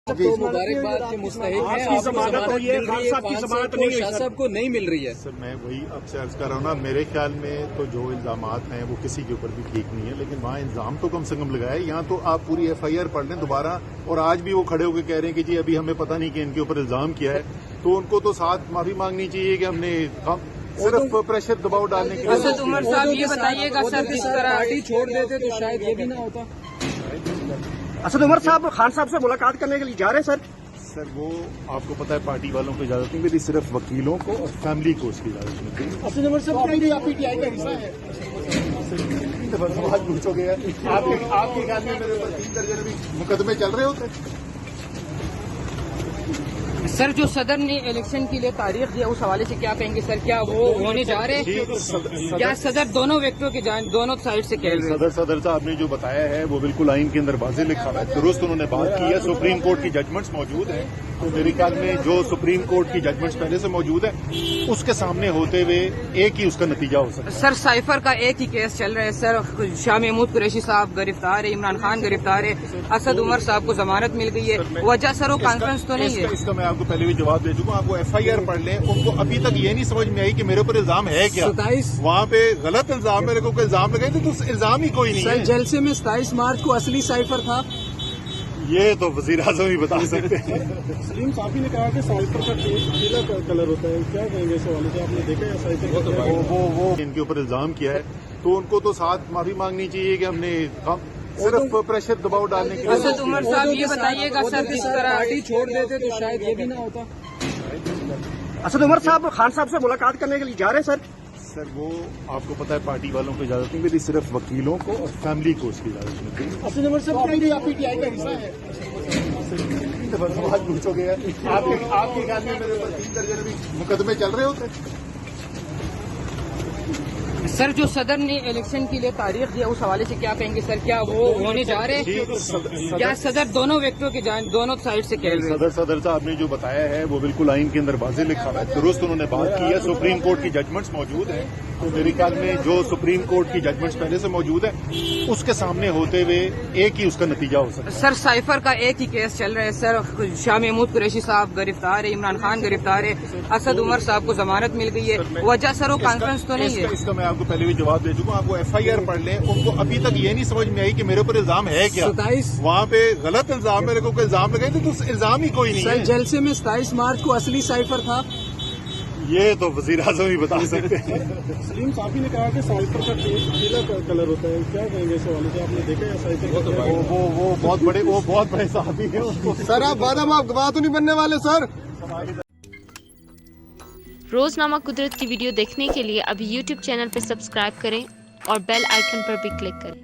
مبارکباد کے مستحق ہیں، آپ کو ضمانت مل رہی ہے، 500 شاہ صاحب کو نہیں مل رہی ہے۔ سر میں وہی اب سے عرض کر رہا ہوں نا، میرے خیال میں تو جو الزامات ہیں وہ کسی کے اوپر بھی ٹھیک نہیں ہے، لیکن وہاں الزام تو کم سے کم لگائے۔ یہاں تو آپ پوری ایف آئی آر پڑھ لیں دوبارہ، اور آج بھی وہ کھڑے ہو کے کہہ رہے ہیں کہ جی ابھی ہمیں پتہ نہیں کہ ان کے اوپر الزام کیا ہے، تو ان کو تو ساتھ معافی مانگنی چاہیے کہ ہم نے صرف پریشر دباؤ ڈالنے کے لیے۔ اسد عمر صاحب یہ بتائیے گا سر کس طرح پارٹی چھوڑ دیتے تو شاید یہ بھی نہ ہوتا۔ اسد عمر صاحب خان صاحب سے ملاقات کرنے کے لیے جا رہے ہیں سر وہ آپ کو پتا ہے پارٹی والوں کو اجازت نہیں ملی، صرف وکیلوں کو اور فیملی کو اس کی اجازت ملی۔ اسد عمر صاحب پی ٹی آئی کا حصہ ہے۔ سوال پوچھو گے آپ کے خیال میں میرے اوپر 3 درجن بھی مقدمے چل رہے ہوتے؟ سر جو صدر نے الیکشن کے لیے تاریخ دیا اس حوالے سے کیا کہیں گے سر؟ کیا وہ ہونے جا رہے ہیں یا صدر دونوں ویکٹوں کی جانب دونوں سائڈ سے کہہ رہے ہیں؟ صدر صاحب نے جو بتایا ہے وہ بالکل آئین کے اندر واضح لکھا ہے، درست انہوں نے بات کی ہے۔ سپریم کورٹ کی ججمنٹس موجود ہیں، تو میرے خیال میں جو سپریم کورٹ کی ججمنٹس پہلے سے موجود ہے اس کے سامنے ہوتے ہوئے ایک ہی اس کا نتیجہ ہو سکتا ہے۔ سر سائفر کا ایک ہی کیس چل رہا ہے سر، شاہ محمود قریشی صاحب گرفتار ہے، عمران خان گرفتار ہے، اسد عمر صاحب کو ضمانت مل گئی ہے، وجہ سر وہ کانفرنس تو نہیں ہے؟ اس کا میں آپ کو پہلے بھی جواب دے چکا ہوں، آپ وہ ایف آئی آر پڑھ لیں، ان کو ابھی تک یہ نہیں سمجھ میں آئی کہ میرے اوپر الزام ہے کیا۔ 27 وہاں پہ غلط الزام میرے کو الزام لگائے تو الزام ہی کوئی نہیں سر ہے۔ جلسے میں 27 مارچ کو اصلی سائفر تھا۔ یہ تو وزیر اعظم ہی بتا سکتے ہیں۔ سلیم صاحب نے کہا کہ سائفر کا پیلا کلر ہوتا ہے، کیا کہیں گے اس حوالے سے؟ آپ نے دیکھا ہے سائفر وہ ان کے اوپر الزام کیا ہے، تو ان کو تو ساتھ معافی مانگنی چاہیے کہ ہم نے صرف پریشر دباؤ ڈالنے کے لیے۔ اسد عمر صاحب یہ بتائیے گا سر کس طرح پارٹی چھوڑ دیتے تو شاید یہ بھی نہ ہوتا۔ اسد عمر صاحب خان صاحب سے ملاقات کرنے کے لیے جا رہے ہیں سر وہ آپ کو پتا ہے پارٹی والوں کو اجازت نہیں ملی، صرف وکیلوں کو اور فیملی کو اس کی اجازت ملی۔ اسد عمر صاحب پی ٹی آئی کا حصہ ہے۔ سوال پوچھو گے آپ کے خیال میں میرے اوپر 3 درجن بھی مقدمے چل رہے ہوتے؟ سر جو صدر نے الیکشن کے لیے تاریخ دیا اس حوالے سے کیا کہیں گے سر؟ کیا وہ ہونے جا رہے ہیں یا صدر دونوں ویکٹوں کی جانب دونوں سائڈ سے کہہ رہے ہیں؟ صدر صاحب نے جو بتایا ہے وہ بالکل آئین کے اندر واضح لکھا ہے، درست انہوں نے بات کی ہے۔ سپریم کورٹ کی ججمنٹس موجود ہیں، تو میرے خیال میں جو سپریم کورٹ کی ججمنٹس پہلے سے موجود ہے اس کے سامنے ہوتے ہوئے ایک ہی اس کا نتیجہ ہو سکتا ہے۔ سر سائفر کا ایک ہی کیس چل رہا ہے سر، شاہ محمود قریشی صاحب گرفتار ہے، عمران خان گرفتار ہے، اسد عمر صاحب کو ضمانت مل گئی ہے، وجہ سر وہ کانفرنس تو نہیں ہے؟ اس کا میں آپ کو پہلے بھی جواب دے چکا ہوں، آپ وہ ایف آئی آر پڑھ لیں، ان کو ابھی تک یہ نہیں سمجھ میں آئی کہ میرے اوپر الزام ہے کیا۔ 27 وہاں پہ غلط الزام میرے کو الزام لگائے تو الزام ہی کوئی نہیں سر ہے۔ جلسے میں 27 مارچ کو اصلی سائفر تھا۔ یہ تو وزیر اعظم ہی بتا سکتے ہیں۔ سلیم صاحب نے کہا کہ سائفر کا پیلا کلر ہوتا ہے، کیا کہیں گے اس حوالے سے؟ آپ نے دیکھا ہے سائفر وہ بہت بڑے صحافی ہیں، ان کو سر آپ گواہ تو نہیں بننے والے سر؟ روزنامہ قدرت کی ویڈیو دیکھنے کے لیے ابھی یوٹیوب چینل پر سبسکرائب کریں اور بیل آئیکن پر بھی کلک کریں۔